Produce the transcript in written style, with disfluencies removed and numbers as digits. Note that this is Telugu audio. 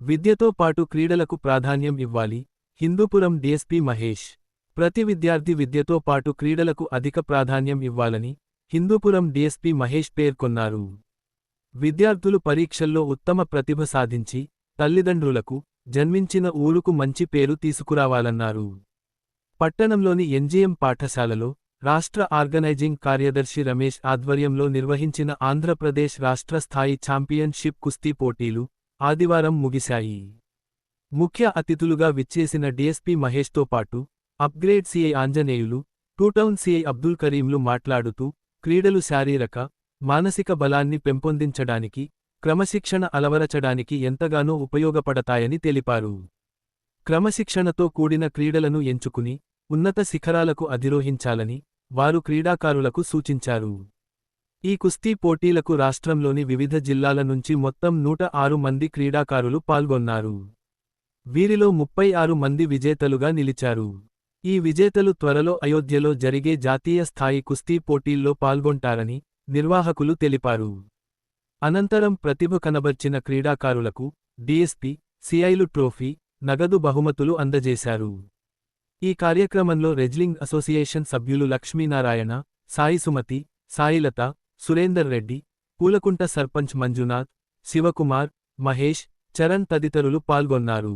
విద్యతో పాటు క్రీడలకు ప్రాధాన్యం ఇవ్వాలి. హిందూపురం డీఎస్పీ మహేష్. ప్రతి విద్యార్థి విద్యతో పాటు క్రీడలకు అధిక ప్రాధాన్యం ఇవ్వాలని హిందూపురం డీఎస్పీ మహేష్ పేర్కొన్నారు. విద్యార్థులు పరీక్షల్లో ఉత్తమ ప్రతిభ సాధించి తల్లిదండ్రులకు, జన్మించిన ఊరుకు మంచి పేరు తీసుకురావాలన్నారు. పట్టణంలోని ఎన్జీఎం పాఠశాలలో రాష్ట్ర ఆర్గనైజింగ్ కార్యదర్శి రమేష్ ఆధ్వర్యంలో నిర్వహించిన ఆంధ్రప్రదేశ్ రాష్ట్ర స్థాయి ఛాంపియన్షిప్ కుస్తీ పోటీలు ఆదివారం ముగిశాయి. ముఖ్య అతిథులుగా విచ్చేసిన డీఎస్పీ మహేష్తో పాటు upgrade CI Anjaneyulu, two town CI Abdul కరీంలు మాట్లాడుతూ క్రీడలు శారీరక, మానసిక బలాన్ని పెంపొందించడానికి, క్రమశిక్షణ అలవరచడానికి ఎంతగానో ఉపయోగపడతాయని తెలిపారు. క్రమశిక్షణతో కూడిన క్రీడలను ఎంచుకుని ఉన్నత శిఖరాలకు అధిరోహించాలని వారు క్రీడాకారులకు సూచించారు. ఈ కుస్తీ పోటీలకు రాష్ట్రంలోని వివిధ జిల్లాల నుంచి మొత్తం 106 మంది క్రీడాకారులు పాల్గొన్నారు. వీరిలో 36 మంది విజేతలుగా నిలిచారు. ఈ విజేతలు త్వరలో అయోధ్యలో జరిగే జాతీయ స్థాయి కుస్తీ పోటీల్లో పాల్గొంటారని నిర్వాహకులు తెలిపారు. అనంతరం ప్రతిభ కనబర్చిన క్రీడాకారులకు డీఎస్పీ, సీఐలు ట్రోఫీ, నగదు బహుమతులు అందజేశారు. ఈ కార్యక్రమంలో రెజ్లింగ్ అసోసియేషన్ సభ్యులు లక్ష్మీనారాయణ, సాయి సుమతి, సాయిలత, సురేందర్ రెడ్డి, పూలకుంట సర్పంచ్ మంజునాథ్, శివకుమార్, మహేష్, చరణ్ తదితరులు పాల్గొన్నారు.